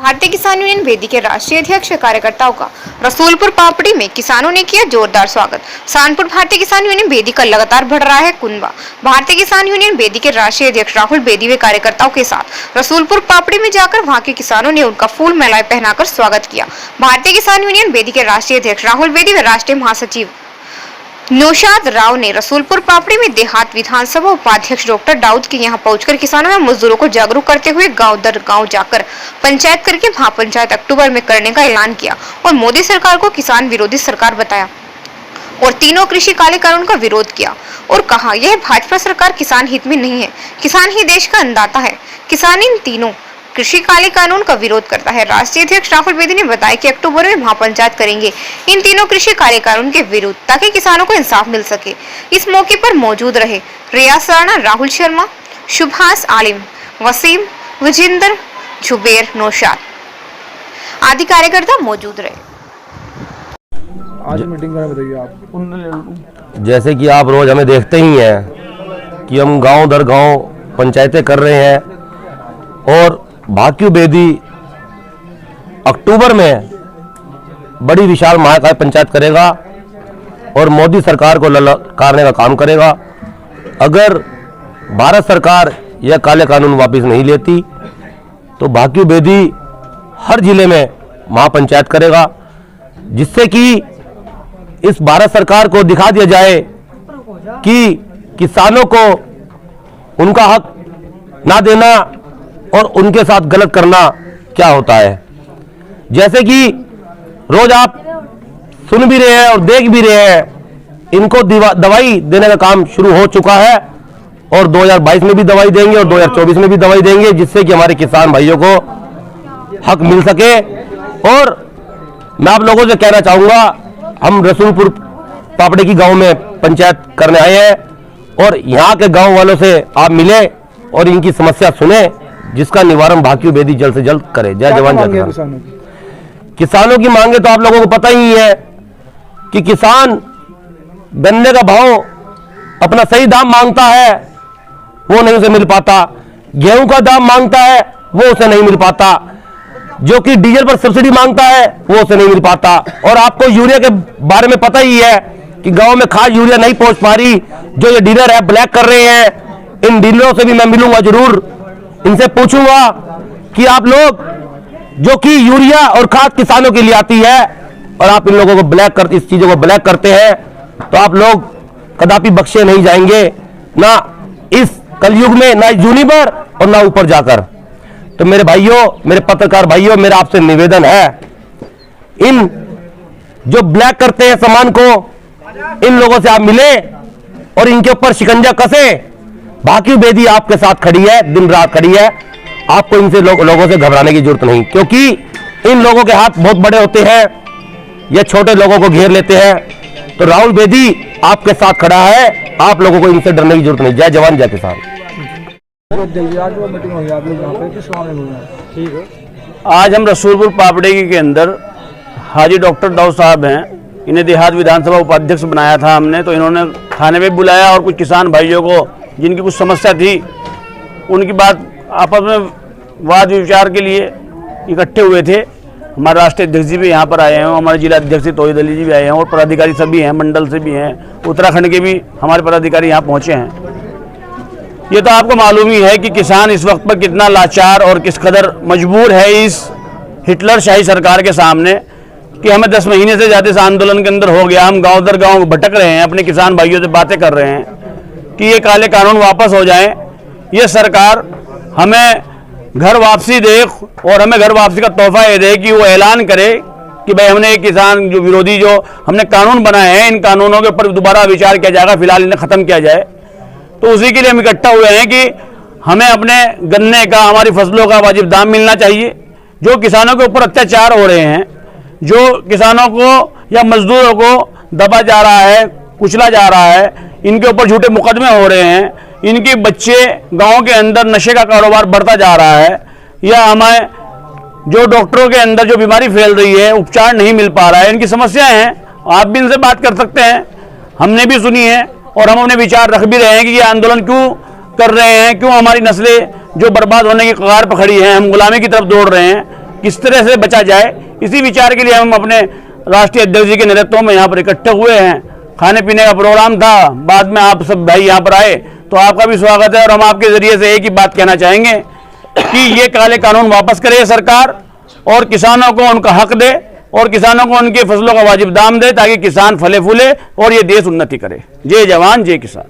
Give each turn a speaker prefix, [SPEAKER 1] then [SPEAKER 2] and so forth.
[SPEAKER 1] भारतीय किसान यूनियन वेदी के राष्ट्रीय अध्यक्ष कार्यकर्ताओं का रसूलपुर पापड़ी में किसानों ने किया जोरदार स्वागत। सहारनपुर भारतीय किसान यूनियन वेदी का लगातार बढ़ रहा है कुनबा। भारतीय किसान यूनियन वेदी के राष्ट्रीय अध्यक्ष राहुल वेदी व कार्यकर्ताओं के साथ रसूलपुर पापड़ी में जाकर वहां के किसानों ने उनका फूल मालाएं पहनाकर स्वागत किया। भारतीय किसान यूनियन वेदी के राष्ट्रीय अध्यक्ष राहुल वेदी व राष्ट्रीय महासचिव नौशाद राव ने रसूलपुर पापड़ी में देहात विधानसभा उपाध्यक्ष डॉक्टर दाऊद के यहां पहुंचकर किसानों व मजदूरों को जागरूक करते हुए गांव दर गांव जाकर पंचायत करके महापंचायत अक्टूबर में करने का ऐलान किया और मोदी सरकार को किसान विरोधी सरकार बताया और तीनों कृषि काले कानून का विरोध किया और कहा यह भाजपा सरकार किसान हित में नहीं है, किसान ही देश का अन्नदाता है। किसान इन तीनों कृषि काले कानून का विरोध करता है। राष्ट्रीय अध्यक्ष राहुल वेदी ने बताया कि अक्टूबर में महापंचायत करेंगे इन तीनों कृषि काले कानून के विरुद्ध ताकि किसानों को इंसाफ मिल सके। इस मौके पर मौजूद रहे रियाज राणा, राहुल शर्मा, सुभाष आलिम, वसीम, विजेंद्र, जुबेर, नौशाद आदि कार्यकर्ता मौजूद रहे।
[SPEAKER 2] आज मीटिंग का बताइए आप।
[SPEAKER 3] जैसे कि आप रोज हमें देखते ही हैं कि हम गांव दर गांव पंचायतें कर रहे हैं और भाक्यू वेदी अक्टूबर में बड़ी विशाल महाकाय पंचायत करेगा और मोदी सरकार को ललकारने का काम करेगा। अगर भारत सरकार यह काले कानून वापस नहीं लेती तो भाक्यू वेदी हर जिले में महापंचायत करेगा, जिससे कि इस भारत सरकार को दिखा दिया जाए कि किसानों को उनका हक ना देना और उनके साथ गलत करना क्या होता है। जैसे कि रोज आप सुन भी रहे हैं और देख भी रहे हैं, इनको दवाई देने का काम शुरू हो चुका है और 2022 में भी दवाई देंगे और 2024 में भी दवाई देंगे, जिससे कि हमारे किसान भाइयों को हक मिल सके। और मैं आप लोगों से कहना चाहूंगा, हम रसूलपुर पापड़ी की गांव में पंचायत करने आए हैं और यहाँ के गांव वालों से आप मिले और इनकी समस्या सुने, जिसका निवारण भाक्यू वेदी जल्द से जल्द करे। जय जवान जय किसान। किसानों की मांगे तो आप लोगों को पता ही है कि किसान गन्ने का भाव अपना सही दाम मांगता है, वो नहीं उसे मिल पाता। गेहूं का दाम मांगता है, वो उसे नहीं मिल पाता। जो कि डीजल पर सब्सिडी मांगता है, वो उसे नहीं मिल पाता। और आपको यूरिया के बारे में पता ही है कि गांव में खाद यूरिया नहीं पहुंच पा रही। जो ये डीलर है ब्लैक कर रहे हैं, इन डीलरों से भी मैं मिलूंगा जरूर, इनसे पूछूंगा कि आप लोग जो कि यूरिया और खाद किसानों के लिए आती है और आप इन लोगों को ब्लैक कर, इस चीजों को ब्लैक करते हैं, तो आप लोग कदापि बख्शे नहीं जाएंगे, ना इस कलयुग में, ना इस जूनी पर और ना ऊपर जाकर। तो मेरे भाइयों, मेरे पत्रकार भाइयों, मेरा आपसे निवेदन है, इन जो ब्लैक करते हैं सामान को, इन लोगों से आप मिले और इनके ऊपर शिकंजा कसे। भाक्यू वेदी आपके साथ खड़ी है, दिन रात खड़ी है। आपको इनसे लोगों से घबराने की जरूरत नहीं, क्योंकि इन लोगों के हाथ बहुत बड़े होते हैं, ये छोटे लोगों को घेर लेते हैं। तो राहुल वेदी आपके साथ खड़ा है, आप लोगों को इनसे डरने की जरूरत नहीं। जय जवान जय किसान।
[SPEAKER 4] आज हम रसूलपुर पापड़ी के अंदर हाजी डॉक्टर दाऊद साहब हैं, इन्हें देहात विधानसभा उपाध्यक्ष बनाया था हमने, तो इन्होंने थाने में बुलाया और कुछ किसान भाइयों को जिनकी कुछ समस्या थी, उनकी बात आपस में वाद विचार के लिए इकट्ठे हुए थे। हमारे राष्ट्रीय अध्यक्ष जी भी यहाँ पर आए हैं, हमारे जिला अध्यक्ष तोहिद अली जी भी आए हैं और पदाधिकारी सभी हैं, मंडल से भी हैं, उत्तराखंड के भी हमारे पदाधिकारी यहाँ पहुँचे हैं। ये तो आपको मालूम ही है कि किसान इस वक्त पर कितना लाचार और किस कदर मजबूर है इस हिटलर शाही सरकार के सामने, कि हमें 10 महीने से ज़्यादा इस आंदोलन के अंदर हो गया। हम गांव दर गांव भटक रहे हैं, अपने किसान भाइयों से बातें कर रहे हैं कि ये काले कानून वापस हो जाएं, ये सरकार हमें घर वापसी दे और हमें घर वापसी का तोहफा ये दे कि वो ऐलान करे कि भाई हमने एक किसान जो विरोधी जो हमने कानून बनाए हैं, इन कानूनों के ऊपर दोबारा विचार किया जाएगा, फिलहाल इन्हें ख़त्म किया जाए। तो उसी के लिए हम इकट्ठा हुए हैं कि हमें अपने गन्ने का, हमारी फसलों का वाजिब दाम मिलना चाहिए। जो किसानों के ऊपर अत्याचार हो रहे हैं, जो किसानों को या मजदूरों को दबा जा रहा है, कुचला जा रहा है, इनके ऊपर झूठे मुकदमे हो रहे हैं, इनके बच्चे गांव के अंदर नशे का कारोबार बढ़ता जा रहा है, या हमें जो डॉक्टरों के अंदर जो बीमारी फैल रही है, उपचार नहीं मिल पा रहा है, इनकी समस्याएं हैं। आप भी इनसे बात कर सकते हैं, हमने भी सुनी है और हम अपने विचार रख भी रहे हैं कि ये आंदोलन क्यों कर रहे हैं, क्यों हमारी नस्लें जो बर्बाद होने की कगार पर खड़ी हैं, हम गुलामी की तरफ दौड़ रहे हैं। किस तरह से बचा जाए, इसी विचार के लिए हम अपने राष्ट्रीय अध्यक्ष जी के नेतृत्व में यहाँ पर इकट्ठे हुए हैं। खाने पीने का प्रोग्राम था, बाद में आप सब भाई यहाँ पर आए तो आपका भी स्वागत है। और हम आपके जरिए से एक ही बात कहना चाहेंगे कि ये काले कानून वापस करे सरकार और किसानों को उनका हक दे और किसानों को उनकी फसलों का वाजिब दाम दे, ताकि किसान फले फूले और ये देश उन्नति करे। जय जवान जय किसान।